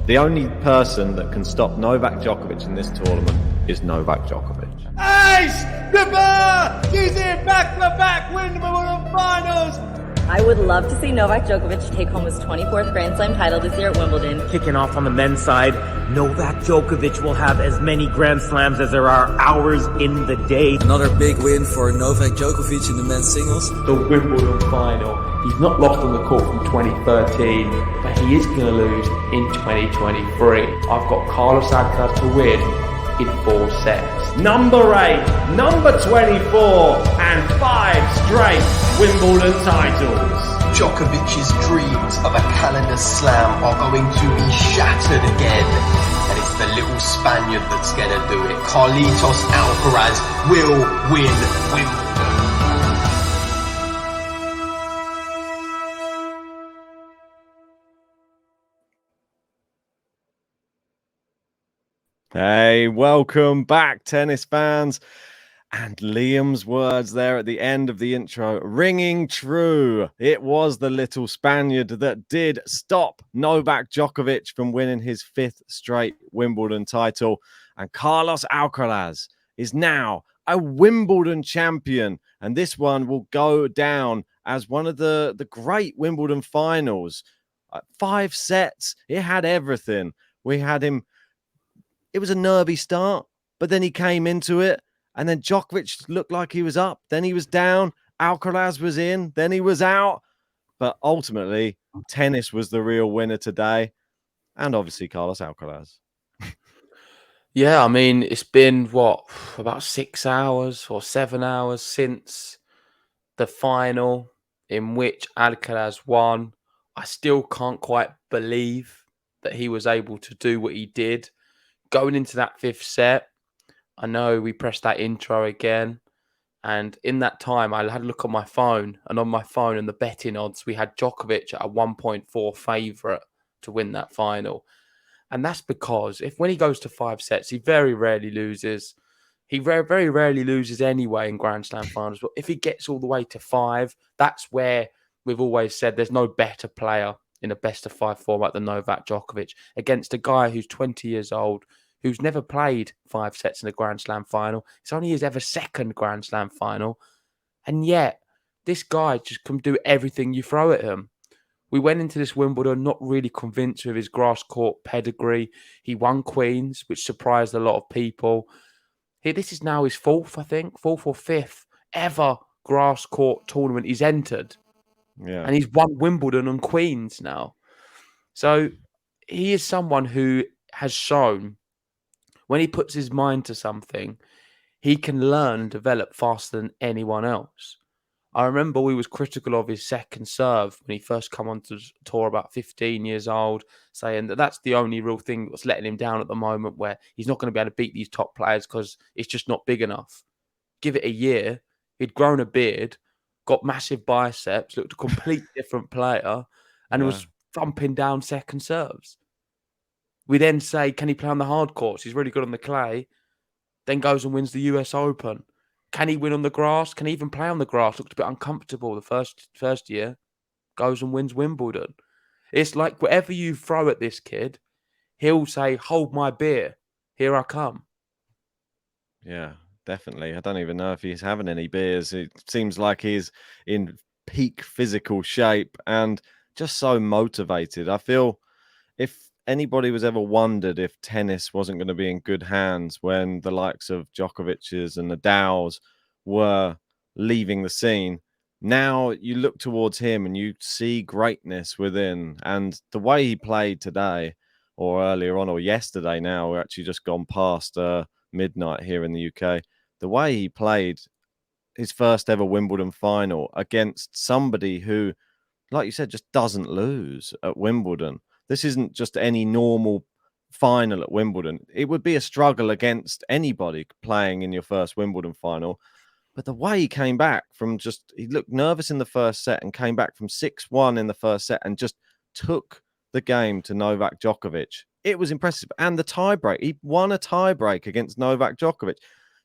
The only person that can stop Novak Djokovic in this tournament is Novak Djokovic. Ace! The bar! She's in back-to-back Wimbledon finals! I would love to see Novak Djokovic take home his 24th Grand Slam title this year at Wimbledon. Kicking off on the men's side, Novak Djokovic will have as many Grand Slams as there are hours in the day. Another big win for Novak Djokovic in the men's singles. The Wimbledon final. He's not lost on the court from 2013, but he is going to lose in 2023. I've got Carlos Alcaraz to win in 4 sets. Number 8, number 24, and 5 straight Wimbledon titles. Djokovic's dreams of a calendar slam are going to be shattered again. And it's the little Spaniard that's going to do it. Carlitos Alcaraz will win Wimbledon. Hey, welcome back, tennis fans. And Liam's words there at the end of the intro, ringing true. It was the little Spaniard that did stop Novak Djokovic from winning his 5th straight Wimbledon title. And Carlos Alcaraz is now a Wimbledon champion. And this one will go down as one of the great Wimbledon finals. 5 sets. It had everything. We had him. It was a nervy start, but then he came into it. And then Djokovic looked like he was up. Then he was down. Alcaraz was in. Then he was out. But ultimately, tennis was the real winner today. And obviously, Carlos Alcaraz. Yeah, I mean, it's been, about 6 hours or 7 hours since the final in which Alcaraz won. I still can't quite believe that he was able to do what he did. Going into that 5th set, I know we pressed that intro again, and in that time, I had a look on my phone, and on my phone and the betting odds, we had Djokovic at a 1.4 favourite to win that final. And that's because when he goes to 5 sets, he very rarely loses. He very rarely loses anyway in Grand Slam finals. But if he gets all the way to 5, that's where we've always said there's no better player in a best-of-5 format than Novak Djokovic against a guy who's 20 years old, who's never played 5 sets in a Grand Slam final. It's only his ever 2nd Grand Slam final. And yet, this guy just can do everything you throw at him. We went into this Wimbledon not really convinced with his grass court pedigree. He won Queens, which surprised a lot of people. This is now his 4th, I think, 4th or 5th ever grass court tournament he's entered. Yeah. And he's won Wimbledon and Queens now. So he is someone who has shown when he puts his mind to something, he can learn and develop faster than anyone else. I remember we was critical of his second serve when he first come onto the tour about 15 years old, saying that that's the only real thing that's letting him down at the moment, where he's not going to be able to beat these top players because it's just not big enough. Give it a year, he'd grown a beard, got massive biceps, looked a complete different player, and was thumping down second serves. We then say, can he play on the hard courts? He's really good on the clay. Then goes and wins the US Open. Can he win on the grass? Can he even play on the grass? Looked a bit uncomfortable the first year. Goes and wins Wimbledon. It's like whatever you throw at this kid, he'll say, hold my beer. Here I come. Yeah, definitely. I don't even know if he's having any beers. It seems like he's in peak physical shape and just so motivated. I feel if anybody was ever wondered if tennis wasn't going to be in good hands when the likes of Djokovic's and Nadal's were leaving the scene, now you look towards him and you see greatness within. And the way he played today or earlier on or yesterday, now we're actually just gone past midnight here in the UK, the way he played his first ever Wimbledon final against somebody who, like you said, just doesn't lose at Wimbledon. This isn't just any normal final at Wimbledon. It would be a struggle against anybody playing in your first Wimbledon final. But the way he came back from he looked nervous in the first set and came back from 6-1 in the first set and just took the game to Novak Djokovic. It was impressive. And the tiebreak, he won a tiebreak against Novak Djokovic.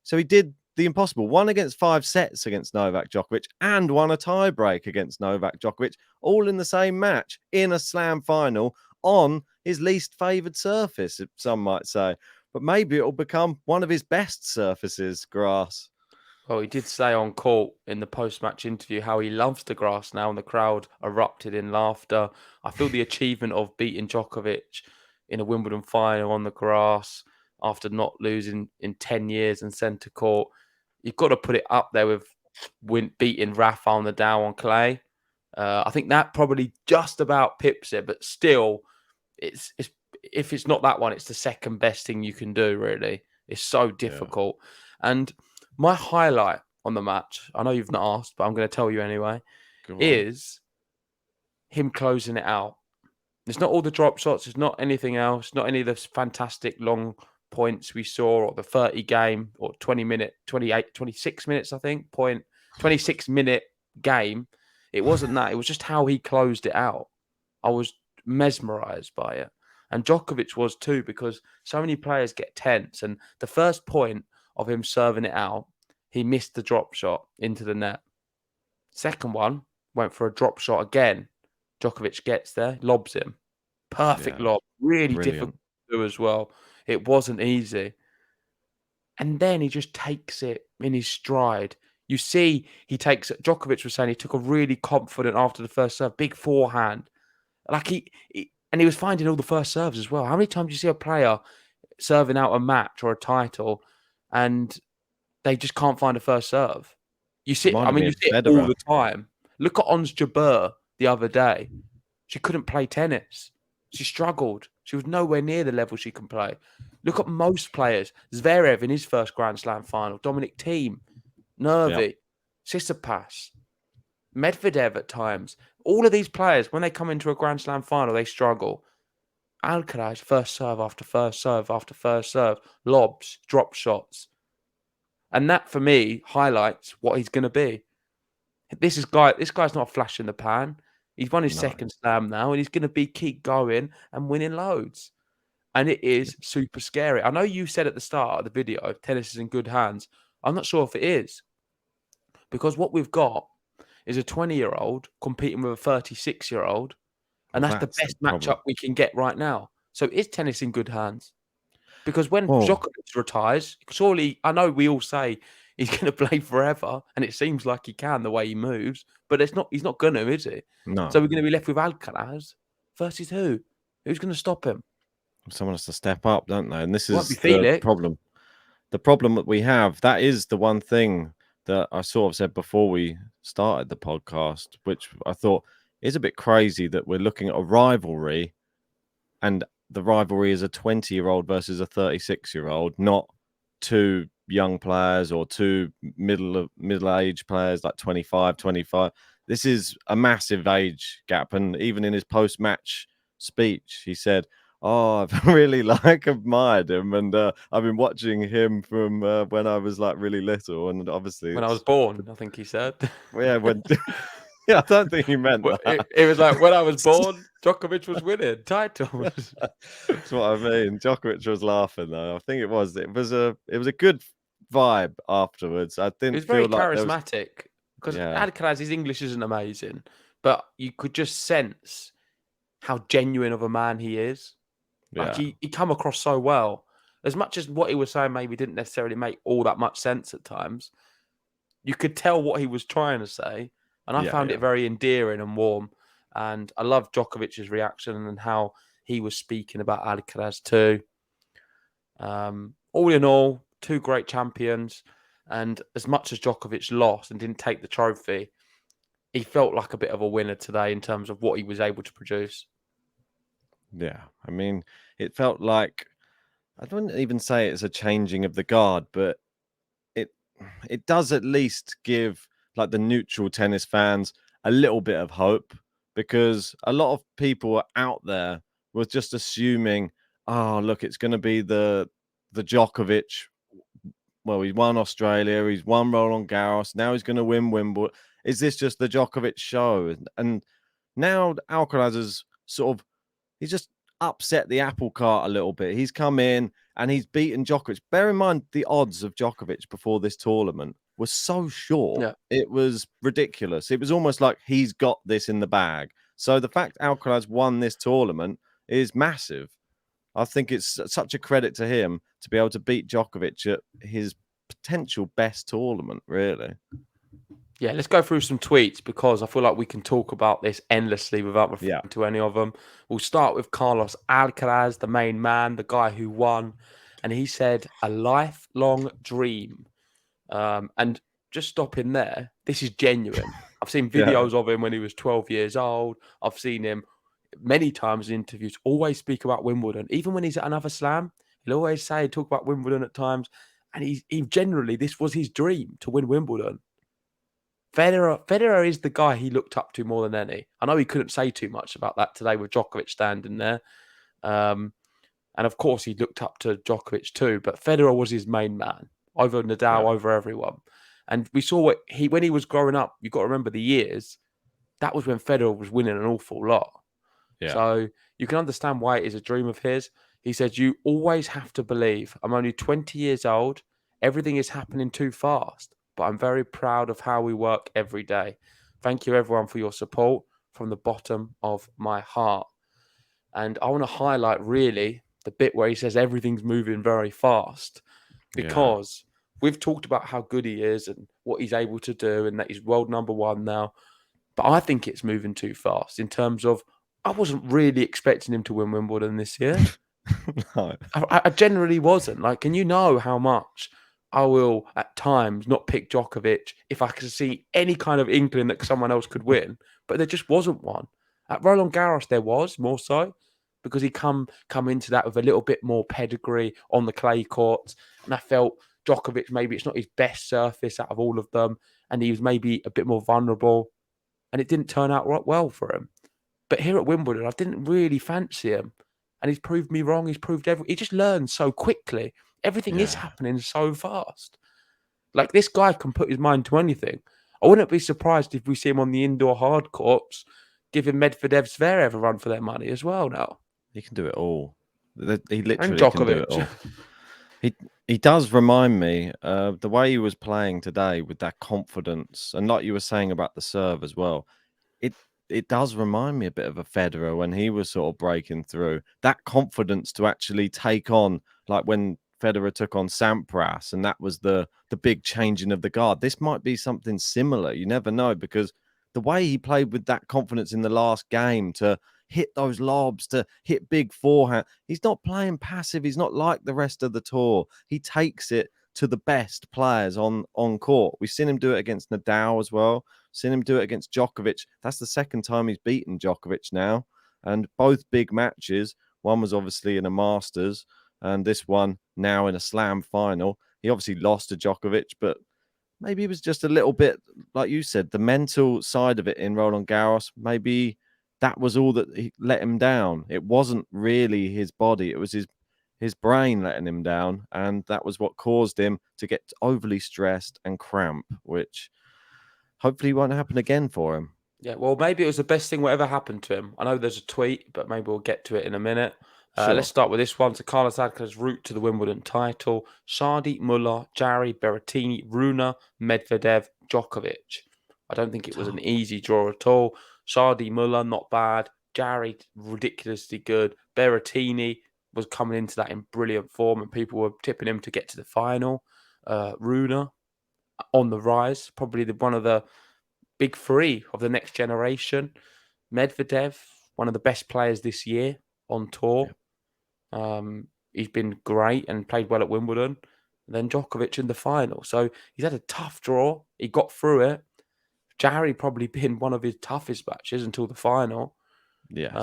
So he did the impossible. Won against 5 sets against Novak Djokovic and won a tiebreak against Novak Djokovic, all in the same match in a slam final on his least favoured surface, some might say. But maybe it'll become one of his best surfaces, grass. Well, he did say on court in the post-match interview how he loves the grass now, and the crowd erupted in laughter. I feel the achievement of beating Djokovic in a Wimbledon final on the grass after not losing in 10 years in centre court, you've got to put it up there with beating Rafael Nadal on clay. I think that probably just about pips it, but still, it's if it's not that one, it's the second best thing you can do, really. It's so difficult. Yeah. And my highlight on the match, I know you've not asked, but I'm going to tell you anyway, is him closing it out. It's not all the drop shots. It's not anything else. Not any of the fantastic long points we saw, or the 30 game or 26 minutes, I think, 26-minute game. It wasn't that. It was just how he closed it out. I was mesmerized by it. And Djokovic was too, because so many players get tense. And the first point of him serving it out, he missed the drop shot into the net. Second one, went for a drop shot again. Djokovic gets there, lobs him. Perfect lob. Really difficult to do as well. It wasn't easy. And then he just takes it in his stride. You see, Djokovic was saying he took a really confident after the first serve, big forehand. Like he was finding all the first serves as well. How many times do you see a player serving out a match or a title and they just can't find a first serve? You see, you see it all the time. Look at Ons Jabeur the other day. She couldn't play tennis. She struggled. She was nowhere near the level she can play. Look at most players. Zverev in his first Grand Slam final. Dominic Thiem. Nervy. Tsitsipas. Medvedev at times. All of these players, when they come into a Grand Slam final, they struggle. Alcaraz, first serve after first serve after first serve. Lobs, drop shots. And that, for me, highlights what he's going to be. This guy's not a flash in the pan. He's won his second slam now, and he's going to keep going and winning loads. And it is super scary. I know you said at the start of the video, tennis is in good hands. I'm not sure if it is. Because what we've got is a 20-year-old competing with a 36-year-old, and that's the best matchup we can get right now. So is tennis in good hands? Because when Djokovic retires, surely, I know we all say he's going to play forever, and it seems like he can the way he moves, but he's not going to, is he? No. So we're going to be left with Alcaraz versus who? Who's going to stop him? Someone has to step up, don't they? And this is the problem. The problem that we have, that is the one thing that I sort of said before we started the podcast, which I thought is a bit crazy, that we're looking at a rivalry, and the rivalry is a 20-year-old versus a 36-year-old, not two young players or two middle-aged players like 25. This is a massive age gap. And even in his post-match speech, he said, I've really admired him, and I've been watching him from when I was really little, and obviously when I was born, I think he said. Yeah, yeah, I don't think he meant that. It was like when I was born, Djokovic was winning titles. That's what I mean. Djokovic was laughing though. I think it was a good vibe afterwards. I didn't. It was very charismatic because Alcaraz, his English isn't amazing, but you could just sense how genuine of a man he is. Like he come across so well. As much as what he was saying maybe didn't necessarily make all that much sense at times, you could tell what he was trying to say. And I found it very endearing and warm. And I love Djokovic's reaction and how he was speaking about Alcaraz too. All in all, two great champions. And as much as Djokovic lost and didn't take the trophy, he felt like a bit of a winner today in terms of what he was able to produce. Yeah, I mean, it felt like, I wouldn't even say it's a changing of the guard, but it does at least give the neutral tennis fans a little bit of hope, because a lot of people are out there was just assuming, look, it's going to be the Djokovic. Well, he won Australia, he's won Roland Garros, now he's going to win Wimbledon. Is this just the Djokovic show? And now Alcaraz is he's just upset the apple cart a little bit. He's come in and he's beaten Djokovic. Bear in mind, the odds of Djokovic before this tournament was so short. Yeah. It was ridiculous. It was almost like he's got this in the bag. So the fact Alcaraz won this tournament is massive. I think it's such a credit to him to be able to beat Djokovic at his potential best tournament, really. Yeah, let's go through some tweets because I feel like we can talk about this endlessly without referring to any of them. We'll start with Carlos Alcaraz, the main man, the guy who won. And he said, a lifelong dream. And just stopping there, this is genuine. I've seen videos of him when he was 12 years old. I've seen him many times in interviews, always speak about Wimbledon. Even when he's at another slam, he'll always talk about Wimbledon at times. And he generally, this was his dream to win Wimbledon. Federer is the guy he looked up to more than any. I know he couldn't say too much about that today with Djokovic standing there. And of course, he looked up to Djokovic too. But Federer was his main man over Nadal, over everyone. And we saw when he was growing up, you've got to remember the years, that was when Federer was winning an awful lot. Yeah. So you can understand why it is a dream of his. He said, you always have to believe. I'm only 20 years old. Everything is happening too fast. But I'm very proud of how we work every day. Thank you, everyone, for your support from the bottom of my heart. And I want to highlight, really, the bit where he says everything's moving very fast. Because we've talked about how good he is and what he's able to do and that he's world number one now. But I think it's moving too fast in terms of I wasn't really expecting him to win Wimbledon this year. No. I generally wasn't. Like, and you know how much I will at times not pick Djokovic if I could see any kind of inkling that someone else could win, but there just wasn't one. At Roland Garros, there was more so because he come into that with a little bit more pedigree on the clay courts, and I felt Djokovic maybe it's not his best surface out of all of them, and he was maybe a bit more vulnerable, and it didn't turn out right well for him. But here at Wimbledon, I didn't really fancy him, and he's proved me wrong. He's proved he just learns so quickly. Everything is happening so fast. Like, this guy can put his mind to anything. I wouldn't be surprised if we see him on the indoor hard courts giving Medvedev Zverev a run for their money as well now. He can do it all. He literally And can do it all. He does remind me of the way he was playing today with that confidence. And like you were saying about the serve as well, it does remind me a bit of a Federer when he was sort of breaking through. That confidence to actually take on, like when Federer took on Sampras, and that was the big changing of the guard. This might be something similar. You never know, because the way he played with that confidence in the last game to hit those lobs, to hit big forehand. He's not playing passive. He's not like the rest of the tour. He takes it to the best players on court. We've seen him do it against Nadal as well. Seen him do it against Djokovic. That's the second time he's beaten Djokovic now. And both big matches. One was obviously in a Masters, and this one now in a Slam final. He obviously lost to Djokovic, but maybe it was just a little bit, like you said, the mental side of it in Roland Garros. Maybe that was all that he let him down. It wasn't really his body. It was his brain letting him down. And that was what caused him to get overly stressed and cramp, which hopefully won't happen again for him. Yeah, well, maybe it was the best thing whatever happened to him. I know there's a tweet, but maybe we'll get to it in a minute. Sure. Let's start with this one. So Carlos Alcaraz's route to the Wimbledon title: Shardy, Muller, Jarry, Berrettini, Rune, Medvedev, Djokovic. I don't think it was an easy draw at all. Shardy, Muller, not bad. Jarry, ridiculously good. Berrettini was coming into that in brilliant form, and people were tipping him to get to the final. Rune on the rise, probably one of the big three of the next generation. Medvedev, one of the best players this year on tour. He's been great and played well at Wimbledon. And then Djokovic in the final. So he's had a tough draw. He got through it. Jarry probably been one of his toughest matches until the final. Yes.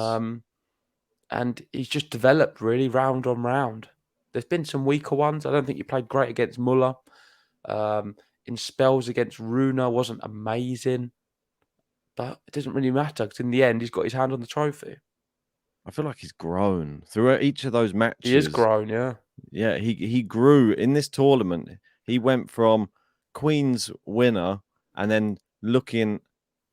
And he's just developed really round on round. There's been some weaker ones. I don't think he played great against Muller. In spells against Rune wasn't amazing. But it doesn't really matter because in the end, he's got his hand on the trophy. I feel like he's grown throughout each of those matches. He is grown, yeah. Yeah, he grew in this tournament. He went from Queen's winner and then looking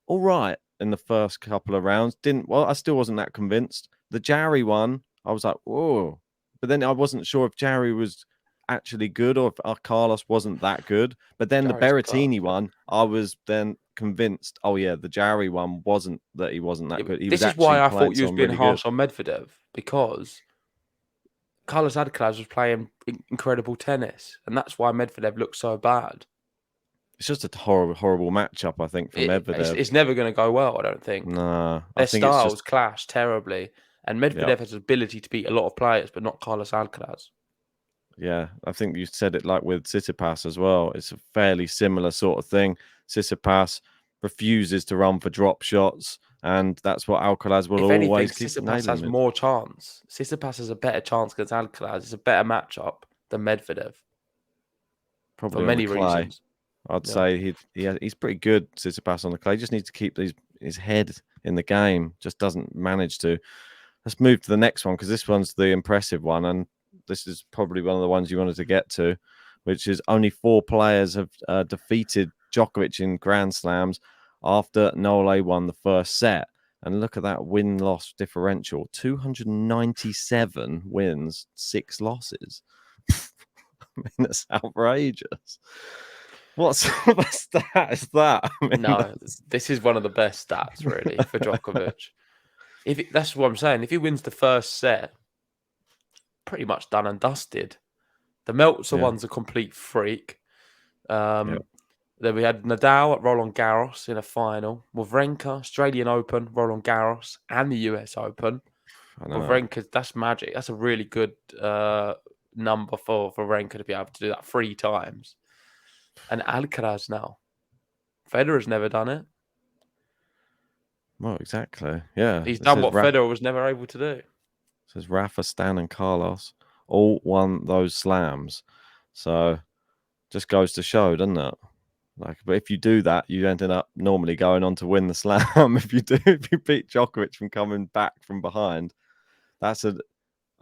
all right in the first couple of rounds. I still wasn't that convinced. The Jarry one, I was like, whoa. But then I wasn't sure if Jarry was actually good or if Carlos wasn't that good. But then the Jarry's Berrettini class. one, I was then convinced, oh yeah, the Jarry one wasn't that he wasn't that Yeah, good. He this was is why actually I playing thought you was someone being really good. harsh on Medvedev, because Carlos Alcaraz was playing incredible tennis, and that's why Medvedev looked so bad. It's just a horrible matchup, I think, for Medvedev. It's never going to go well, I don't think. Nah, I Their think it's styles just clash terribly, and yeah. Medvedev has the ability to beat a lot of players, but not Carlos Alcaraz. Yeah, I think you said it like with Tsitsipas as well. It's a fairly similar sort of thing. Tsitsipas refuses to run for drop shots, and that's what Alcaraz will If anything, always keep Tsitsipas nailing has with. more chance. Tsitsipas has a better chance against Alcaraz. It's a better matchup than Medvedev for Probably on the many clay. reasons. I'd Yeah. say he's pretty good, Tsitsipas, on the clay. He just needs to keep his head in the game. Just doesn't manage to. Let's move to the next one, because this one's the impressive one, and this is probably one of the ones you wanted to get to, which is only 4 players have defeated Djokovic in Grand Slams after Nole won the first set. And look at that win-loss differential: 297 wins, 6 losses. I mean, that's outrageous. What sort of stat is that? I mean, No, this is one of the best stats, really, for Djokovic. That's what I'm saying. If he wins the first set, pretty much done and dusted. The Meltzer Yeah. one's a complete freak. Yeah. Then we had Nadal at Roland Garros in a final. Wawrinka, Australian Open, Roland Garros, and the US Open. I know. Wawrinka, that's magic. That's a really good number for Wawrinka to be able to do that 3 times. And Alcaraz now. Federer's never done it. Well, exactly. Yeah. He's It done says what Federer was never able to do. says Rafa, Stan, and Carlos all won those slams. So just goes to show, doesn't it? Like, but if you do that, you ended up normally going on to win the slam. If you beat Djokovic from coming back from behind, that's a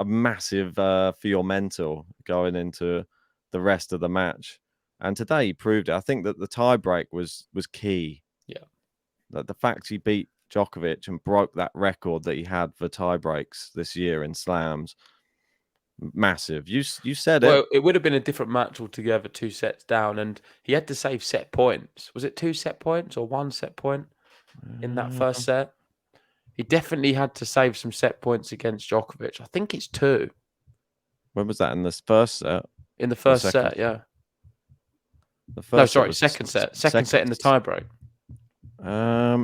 massive for your mental going into the rest of the match. And today he proved it. I think that the tie break was key. Yeah. That the fact he beat Djokovic and broke that record that he had for tie breaks this year in slams, massive. You said it. Well, it would have been a different match altogether, 2 sets down, and he had to save set points. Was it 2 set points or 1 set point in that first set? He definitely had to save some set points against Djokovic. I think it's 2. When was that, in this first set? In the first second set, yeah. The first No, set sorry, was second set. Second set in the tiebreak.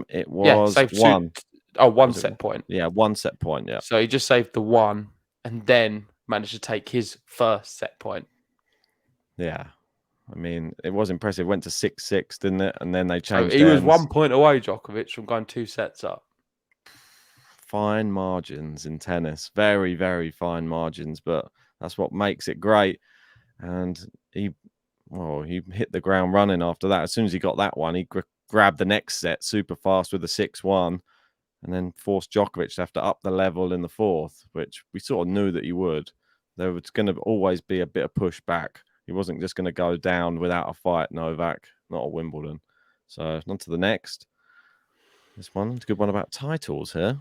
It Yeah, was saved 1. 2. Oh, 1 Was it set point. Yeah, 1 set point. Yeah. So he just saved the 1 and then managed to take his first set point. Yeah. I mean, it was impressive. Went to 6-6, didn't it? And then they So changed he was ends. 1 point away, Djokovic, from going 2 sets up. Fine margins in tennis. Very, very fine margins, but that's what makes it great. And he hit the ground running after that. As soon as he got that one, he grabbed the next set super fast with a 6-1, and then forced Djokovic to have to up the level in the fourth, which we sort of knew that he would. There was going to always be a bit of pushback. He wasn't just going to go down without a fight, Novak, not at Wimbledon. So on to the next. This one, it's a good one about titles here.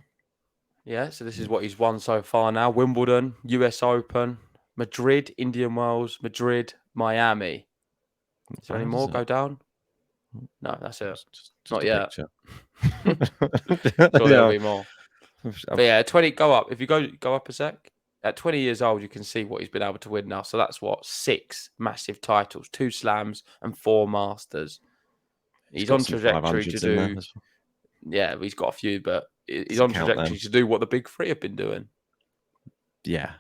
Yeah, so this is what he's won so far now. Wimbledon, US Open, Madrid, Indian Wells, Madrid, Miami. Is there any more go down? No, that's it. Just Not a yet. picture. Sure, there'll be more. But yeah, 20, go up. If you go up a sec, at 20 years old, you can see what he's been able to win now. So that's what, 6 massive titles, 2 slams and 4 masters. He's on trajectory to do. Yeah, he's got a few, but he's on trajectory to do what the big 3 have been doing. Yeah,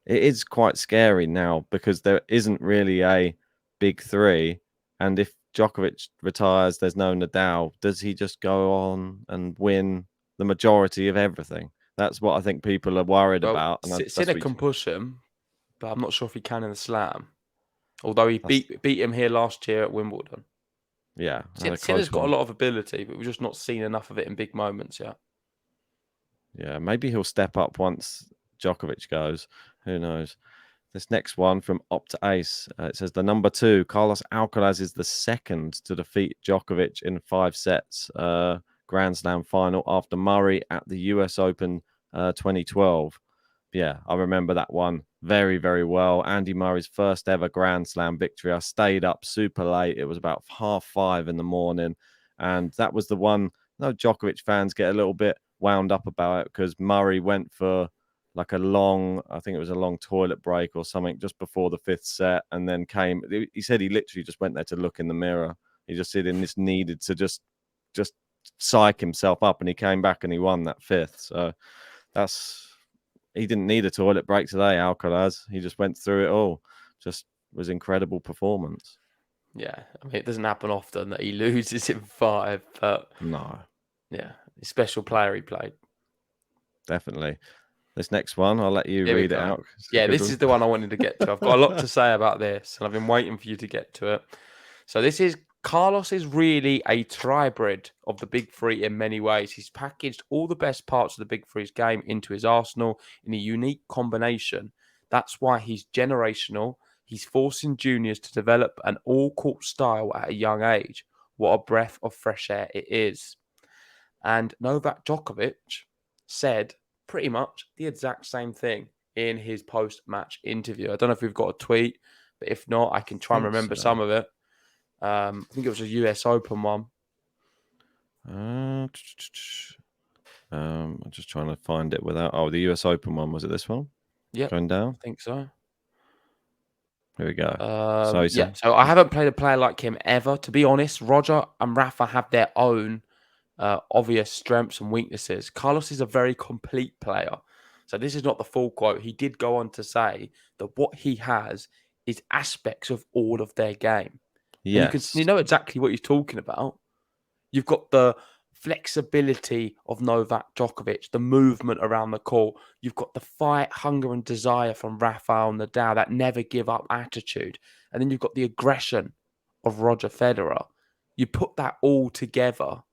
it is quite scary now because there isn't really a big 3, and if Djokovic retires, there's no Nadal. Does he just go on and win the majority of everything? That's what I think people are worried about. And Sinner can push him, but I'm not sure if he can in the slam. Although he beat him here last year at Wimbledon. Yeah, Sinner's got a lot of ability, but we've just not seen enough of it in big moments yet. Yeah, maybe he'll step up once Djokovic goes. Who knows? This next one from Opta Ace, it says the number 2, Carlos Alcaraz, is the second to defeat Djokovic in 5 sets Grand Slam final after Murray at the US Open 2012. Yeah, I remember that one very, very well. Andy Murray's first ever Grand Slam victory. I stayed up super late. It was about 5:30 in the morning. And that was the one. No, Djokovic fans get a little bit wound up about it because Murray went for like I think it was a long toilet break or something just before the fifth set, and then came. He said he literally just went there to look in the mirror. He just said, and this needed to just psych himself up, and he came back and he won that fifth. So he didn't need a toilet break today, Alcaraz. He just went through it all. Just was incredible performance. Yeah, I mean, it doesn't happen often that he loses in 5, but No, yeah, a special player he played. definitely. This next one, I'll let you Here we read it go. out. Yeah, this is the one I wanted to get to. I've got a lot to say about this, and I've been waiting for you to get to it. So this is Carlos is really a tribrid of the big three in many ways. He's packaged all the best parts of the big three's game into his arsenal in a unique combination. That's why he's generational. He's forcing juniors to develop an all-court style at a young age. What a breath of fresh air it is. And Novak Djokovic said pretty much the exact same thing in his post-match interview. I don't know if we've got a tweet, but if not, I can try and remember some of it. I think it was a US Open one. I'm just trying to find it without. Oh, the US Open one. Was it this one? Yeah, Going down. I think so. Here we go. So I haven't played a player like him ever. To be honest, Roger and Rafa have their own obvious strengths and weaknesses. Carlos is a very complete player. So this is not the full quote. He did go on to say that what he has is aspects of all of their game. Yes. And you know exactly what he's talking about. You've got the flexibility of Novak Djokovic, the movement around the court. You've got the fight, hunger, and desire from Rafael Nadal, that never give up attitude. And then you've got the aggression of Roger Federer. You put that all together,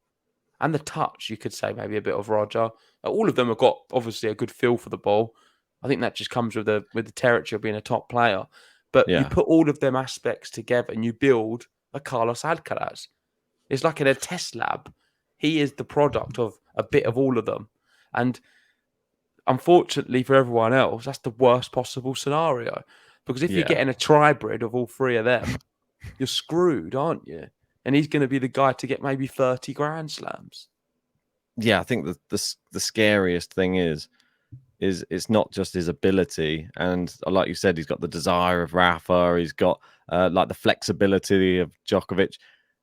and the touch, you could say maybe a bit of Roger. All of them have got obviously a good feel for the ball. I think that just comes with the territory of being a top player. But you put all of them aspects together and you build a Carlos Alcaraz. It's like in a test lab. He is the product of a bit of all of them. And unfortunately for everyone else, that's the worst possible scenario. Because if you're getting a tribrid of all three of them, you're screwed, aren't you? And he's going to be the guy to get maybe 30 Grand Slams. Yeah, I think the scariest thing is it's not just his ability, and like you said, he's got the desire of Rafa, he's got like the flexibility of Djokovic.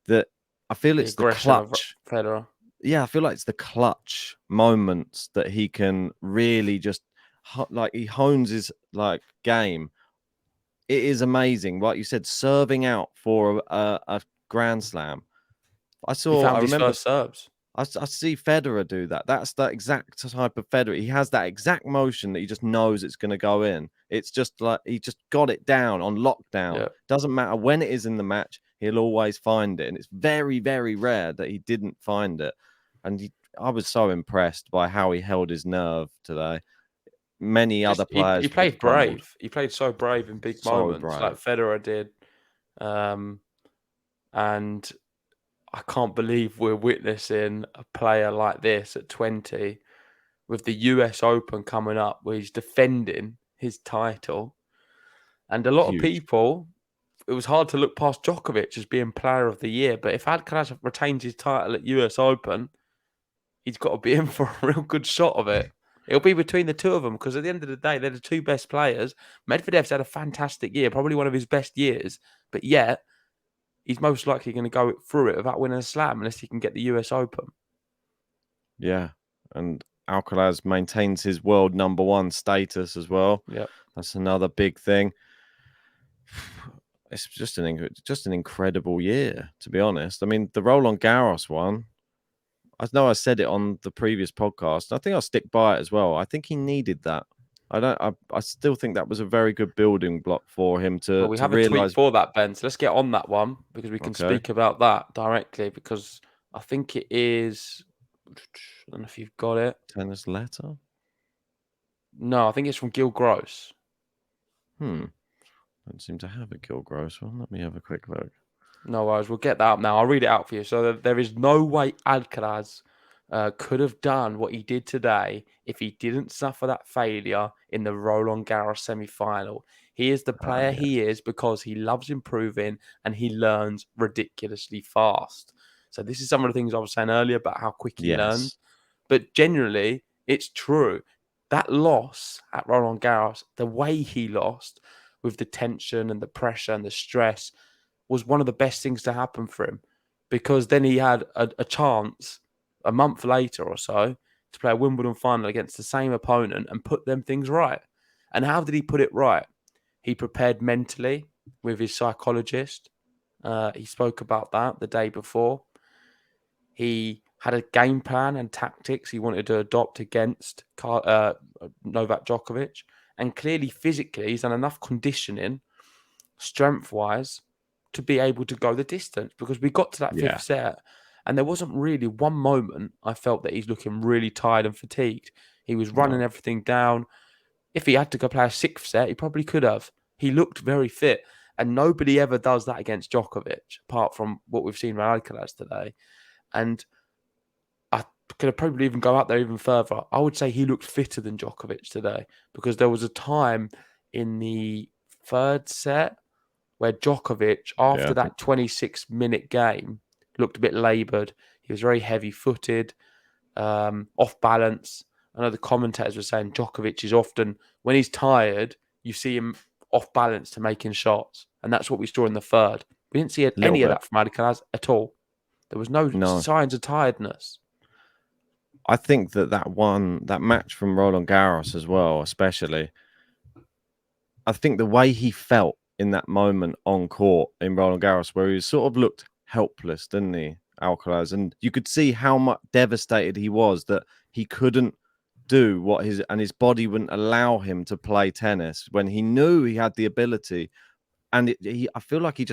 That I feel it's the clutch. Of Federer. Yeah, I feel like it's the clutch moments that he can really just like he hones his like game. It is amazing, like you said, serving out for a Grand Slam. I remember first serves. I see Federer do that. That's the exact type of Federer. He has that exact motion that he just knows it's going to go in. It's just like he just got it down on lockdown. Yeah. Doesn't matter when it is in the match, he'll always find it. And it's very, very rare that he didn't find it. And I was so impressed by how he held his nerve today. Many other players. He played brave. He played so brave in big moments, brave. like Federer did. And I can't believe we're witnessing a player like this at 20 with the US Open coming up where he's defending his title. And a lot of people, it was hard to look past Djokovic as being player of the year. But if Alcaraz retains his title at US Open, he's got to be in for a real good shot of it. It'll be between the two of them because at the end of the day, they're the two best players. Medvedev's had a fantastic year, probably one of his best years. But yet, he's most likely going to go through it without winning a slam unless he can get the US Open. Yeah. And Alcaraz maintains his world number one status as well. Yeah. That's another big thing. It's just an incredible year, to be honest. I mean, the Roland Garros one, I know I said it on the previous podcast. I think I'll stick by it as well. I think he needed that. I still think that was a very good building block for him to. Well, we have a tweet for that, Ben. So let's get on that one because we can speak about that directly. Because I think it is. I don't know if you've got it. Tennis letter. No, I think it's from Gil Gross. Don't seem to have a Gil Gross one. Let me have a quick look. No worries. We'll get that up now. I'll read it out for you. So there is no way Alcaraz could have done what he did today if he didn't suffer that failure in the Roland Garros semi-final. He is the player he is because he loves improving and he learns ridiculously fast. So this is some of the things I was saying earlier about how quick he learns. But generally, it's true. That loss at Roland Garros, the way he lost with the tension and the pressure and the stress was one of the best things to happen for him, because then he had a chance a month later or so to play a Wimbledon final against the same opponent and put them things right. And how did he put it right? He prepared mentally with his psychologist. He spoke about that the day before. He had a game plan and tactics he wanted to adopt against Novak Djokovic. And clearly, physically, he's done enough conditioning, strength-wise, to be able to go the distance, because we got to that fifth set and there wasn't really one moment I felt that he's looking really tired and fatigued. He was running everything down. If he had to go play a sixth set, he probably could have. He looked very fit, and nobody ever does that against Djokovic, apart from what we've seen with Alcaraz today. And I could probably even go out there even further. I would say he looked fitter than Djokovic today, because there was a time in the third set where Djokovic, after that 26-minute game, looked a bit laboured. He was very heavy-footed, off balance. I know the commentators were saying Djokovic is often, when he's tired, you see him off balance to making shots. And that's what we saw in the third. We didn't see any of that from Alcaraz at all. There was no signs of tiredness. I think that match from Roland Garros as well, especially, I think the way he felt in that moment on court in Roland Garros, where he sort of looked helpless, didn't he, Alcaraz? And you could see how much devastated he was that he couldn't do what his body wouldn't allow him to play tennis when he knew he had the ability. And I feel like he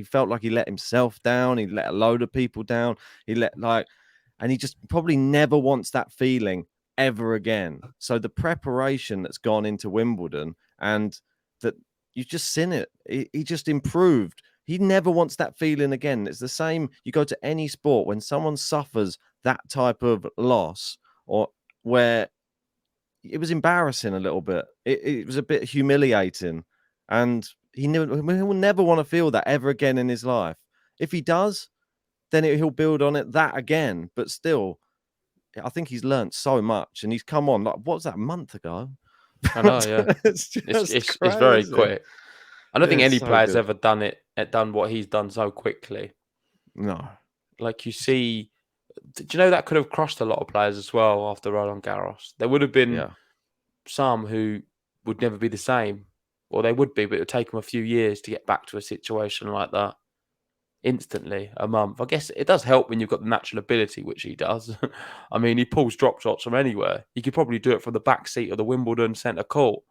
felt like he let himself down. He let a load of people down. And he just probably never wants that feeling ever again. So the preparation that's gone into Wimbledon, and that you've just seen it. He just improved. He never wants that feeling again. It's the same. You go to any sport, when someone suffers that type of loss, or where it was embarrassing a little bit, it was a bit humiliating, and he will never want to feel that ever again in his life. If he does, then he'll build on it that again. But still, I think he's learned so much, and he's come on. Like, what was that, a month ago? I know, yeah. It's very quick. I don't think any player's ever done what he's done so quickly. No. Like, you see, do you know that could have crushed a lot of players as well after Roland Garros? There would have been some who would never be the same, or they would be, but it would take them a few years to get back to a situation like that. Instantly, a month. I guess it does help when you've got the natural ability, which he does. I mean, he pulls drop shots from anywhere. He could probably do it from the back seat of the Wimbledon centre court.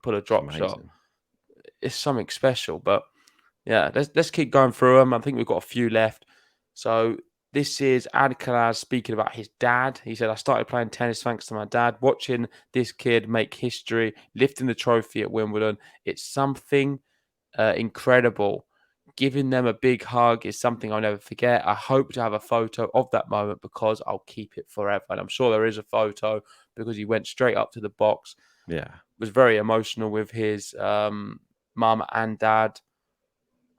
Pull a drop shot. It's something special. But yeah, let's keep going through them. I think we've got a few left. So this is Alcaraz speaking about his dad. He said, "I started playing tennis thanks to my dad. Watching this kid make history, lifting the trophy at Wimbledon, it's something incredible. Giving them a big hug is something I'll never forget. I hope to have a photo of that moment because I'll keep it forever." And I'm sure there is a photo, because he went straight up to the box. Yeah. Was very emotional with his mum and dad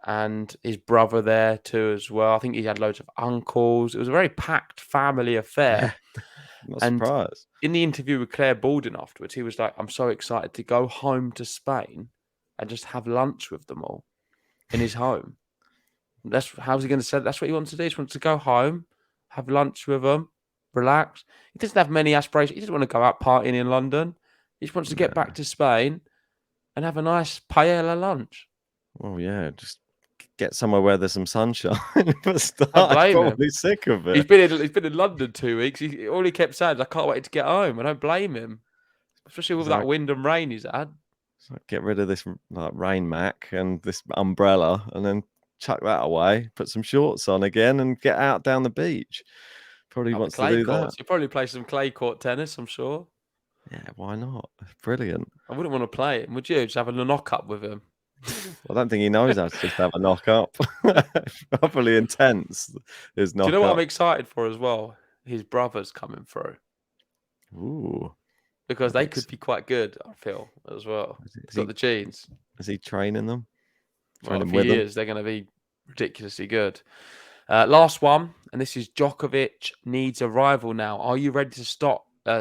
and his brother there too as well. I think he had loads of uncles. It was a very packed family affair. Not surprised. In the interview with Claire Baldwin afterwards, he was like, "I'm so excited to go home to Spain and just have lunch with them all in his home." How's he going to say? That's what he wants to do. He just wants to go home, have lunch with them, relax. He doesn't have many aspirations. He doesn't want to go out partying in London. He just wants to get back to Spain and have a nice paella lunch. Well, yeah, just get somewhere where there's some sunshine. But I blame him. Probably sick of it. He's been in London 2 weeks. All he kept saying is, "I can't wait to get home." I don't blame him, especially with that wind and rain he's had. Get rid of this rain mac and this umbrella, and then chuck that away. Put some shorts on again, and get out down the beach. Probably wants to do that. He'll probably play some clay court tennis, I'm sure. Yeah, why not? Brilliant. I wouldn't want to play him, would you? Just have a knock up with him. I don't think he knows how to just have a knock up. Probably intense. His knock. Do you know what I'm excited for as well? his brothers coming through Ooh. because That'd they be could be quite good, I feel, as well. Is They've got the genes. he training them? Well, Training if with he them? is, they're going to be ridiculously good. Last one, and this is Djokovic needs a rival now. Are you ready to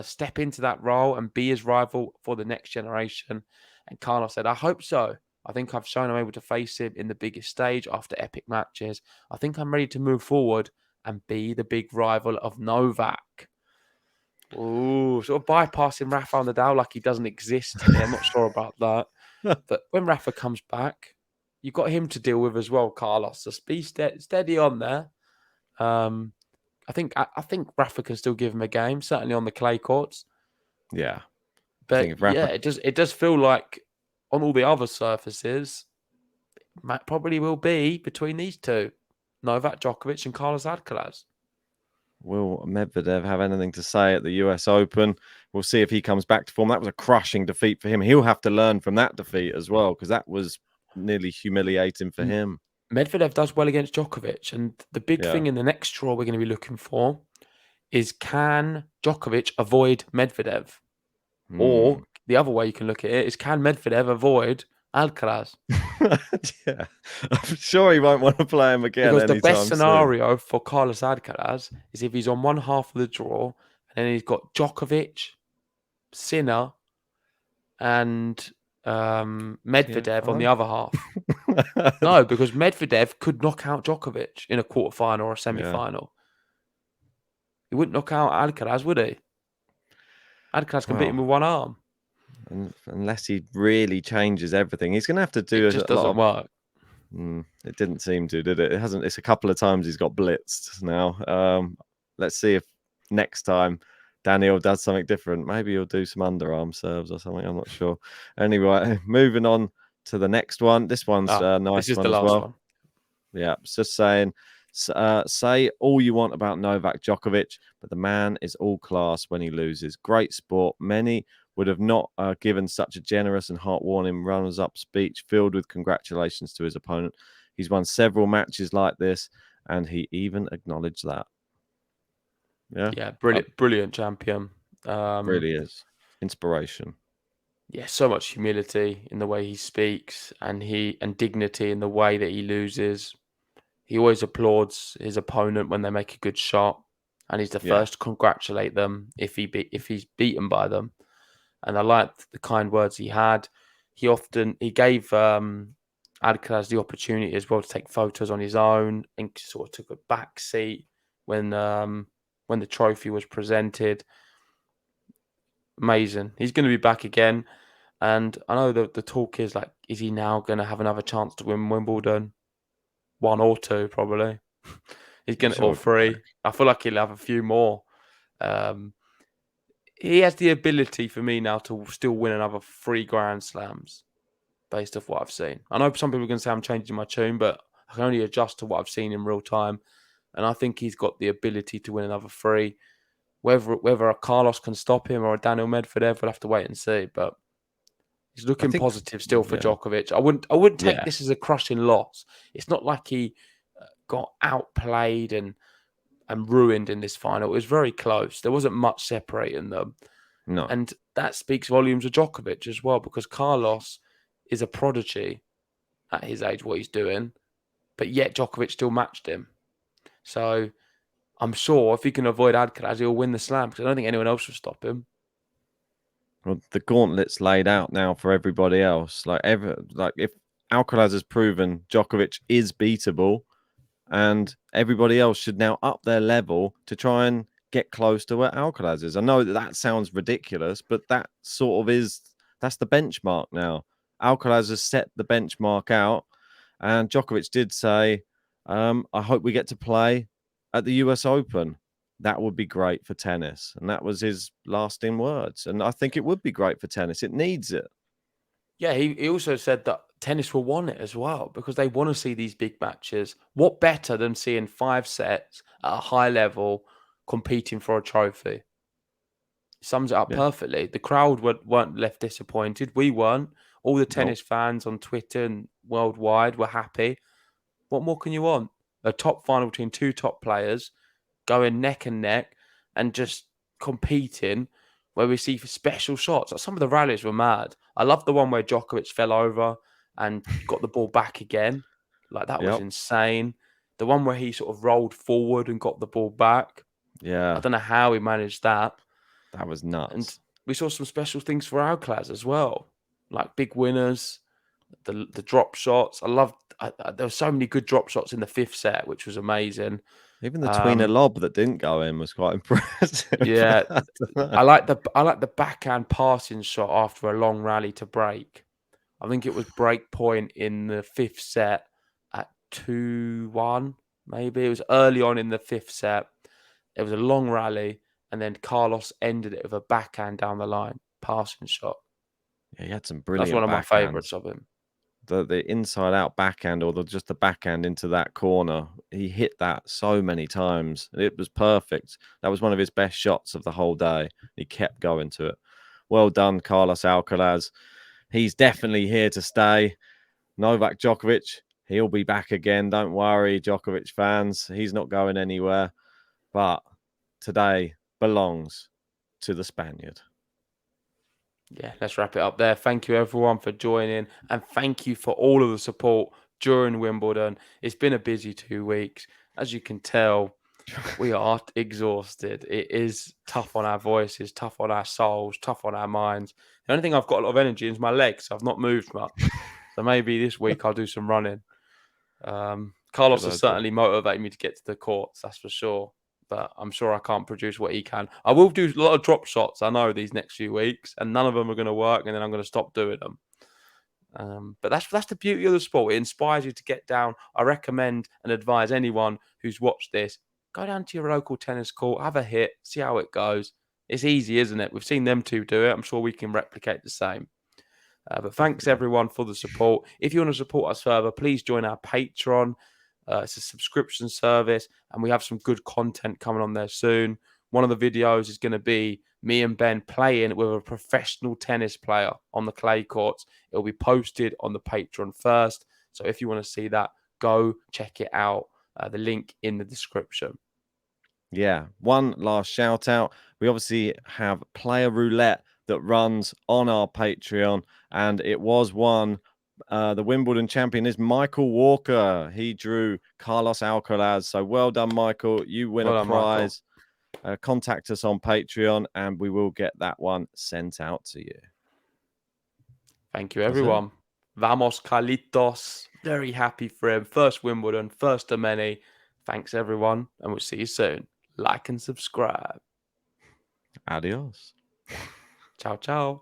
step into that role and be his rival for the next generation? And Carlos said, I hope so. I think I've shown I'm able to face him in the biggest stage after epic matches. I think I'm ready to move forward and be the big rival of Novak. Ooh, sort of bypassing Rafael Nadal like he doesn't exist here. I'm not sure about that. But when Rafa comes back, you've got him to deal with as well, Carlos. Just be steady on there. I think Rafa can still give him a game, certainly on the clay courts. Yeah. But if Rafa it does feel like on all the other surfaces, it probably will be between these two, Novak Djokovic and Carlos Alcaraz. Will Medvedev have anything to say at the US Open? We'll see if he comes back to form. That was a crushing defeat for him. He'll have to learn from that defeat as well, because that was nearly humiliating for him. Medvedev does well against Djokovic, and the big Yeah. thing in the next draw we're going to be looking for is, can Djokovic avoid Medvedev? Or the other way you can look at it is, can Medvedev avoid Alcaraz? Yeah. I'm sure he won't want to play him again. Because the best anytime soon. scenario for Carlos Alcaraz is if he's on one half of the draw and then he's got Djokovic, Sinner, and Medvedev on the other half. No, because Medvedev could knock out Djokovic in a quarterfinal or a semi-final. He wouldn't knock out Alcaraz, would he? Alcaraz can beat him with one arm. Unless he really changes everything, he's going to have to do It just doesn't work. It didn't seem to, did it? It hasn't. It's a couple of times he's got blitzed now. Let's see if next time Daniel does something different. Maybe he'll do some underarm serves or something. I'm not sure. Anyway, moving on to the next one. This one's a nice this is one the as last well. one. Yeah, it's just saying, say all you want about Novak Djokovic, but the man is all class when he loses. Great sport. Many would have not given such a generous and heart-warming runners-up speech filled with congratulations to his opponent. He's won several matches like this, and he even acknowledged that. Yeah, brilliant champion. Really is. Inspiration. Yeah, so much humility in the way he speaks, and dignity in the way that he loses. He always applauds his opponent when they make a good shot, and he's the first to congratulate them if he's beaten by them. And I liked the kind words he had. He gave Alcaraz the opportunity as well to take photos on his own, and sort of took a back seat when the trophy was presented. Amazing. He's going to be back again. And I know the talk is like, is he now going to have another chance to win Wimbledon? 1 or 2, probably. He's going to, or 3. I feel like he'll have a few more. He has the ability for me now to still win another 3 Grand Slams based off what I've seen. I know some people are going to say I'm changing my tune, but I can only adjust to what I've seen in real time. And I think he's got the ability to win another 3. Whether a Carlos can stop him or a Daniel Medvedev, we'll have to wait and see. But he's looking positive still for Djokovic. I wouldn't take this as a crushing loss. It's not like he got outplayed and ruined in this final. It was very close. There wasn't much separating them. No. And that speaks volumes of Djokovic as well, because Carlos is a prodigy at his age, what he's doing, but yet Djokovic still matched him. So I'm sure if he can avoid Alcaraz, he'll win the slam, because I don't think anyone else will stop him. Well, the gauntlet's laid out now for everybody else. Like if Alcaraz has proven Djokovic is beatable, and everybody else should now up their level to try and get close to where Alcaraz is. I know that sounds ridiculous, but that sort of that's the benchmark now. Alcaraz has set the benchmark out, and Djokovic did say, I hope we get to play at the US Open. That would be great for tennis. And that was his lasting words. And I think it would be great for tennis. It needs it. Yeah, he also said that tennis will want it as well, because they want to see these big matches. What better than seeing 5 sets at a high level competing for a trophy? Sums it up perfectly. The crowd weren't left disappointed. We weren't. All the tennis fans on Twitter and worldwide were happy. What more can you want? A top final between 2 top players going neck and neck, and just competing, where we see for special shots. Like some of the rallies were mad. I love the one where Djokovic fell over and got the ball back again. Like that was Yep. insane. The one where he sort of rolled forward and got the ball back. I Yeah, don't know how he managed that. that was And nuts. we saw some special things for Alcaraz as well, like big winners, the drop shots. There were so many good drop shots in the 5th set, which was amazing. Even the tweener lob that didn't go in was quite impressive. Yeah, I don't know. I like the backhand passing shot after a long rally to break. I think it was break point in the 5th set at 2-1, maybe. It was early on in the 5th set. It was a long rally, and then Carlos ended it with a backhand down the line, passing shot. Yeah, he had some That's brilliant one of my backhands. favourites of him. The inside out backhand, or just the backhand into that corner, he hit that so many times. It was perfect. That was one of his best shots of the whole day. He kept going to it. Well done, Carlos Alcaraz. He's definitely here to stay. Novak Djokovic, he'll be back again. Don't worry, Djokovic fans. He's not going anywhere. But today belongs to the Spaniard. Yeah, let's wrap it up there. Thank you, everyone, for joining. And thank you for all of the support during Wimbledon. It's been a busy 2 weeks. As you can tell, we are exhausted. It is tough on our voices, tough on our souls, tough on our minds. The only thing I've got a lot of energy is my legs. I've not moved much. So maybe this week I'll do some running. Carlos has certainly motivated me to get to the courts, that's for sure. But I'm sure I can't produce what he can. I will do a lot of drop shots, I know, these next few weeks, and none of them are going to work, and then I'm going to stop doing them. But that's the beauty of the sport. It inspires you to get down. I recommend and advise anyone who's watched this, go down to your local tennis court, have a hit, see how it goes. It's easy, isn't it? We've seen them two do it. I'm sure we can replicate the same. But thanks, everyone, for the support. If you want to support us further, please join our Patreon. It's a subscription service, and we have some good content coming on there soon. One of the videos is going to be me and Ben playing with a professional tennis player on the clay courts. It'll be posted on the Patreon first. So if you want to see that, go check it out. The link in the description. Yeah, one last shout out. We obviously have Player Roulette that runs on our Patreon, and it was won. The Wimbledon champion is Michael Walker. He drew Carlos Alcaraz. So well done, Michael. You win a prize. Contact us on Patreon, and we will get that one sent out to you. Thank you, everyone. Vamos, Carlitos. Very happy for him. First Wimbledon, first of many. Thanks, everyone, and we'll see you soon. Like and subscribe. Adios. Ciao, ciao.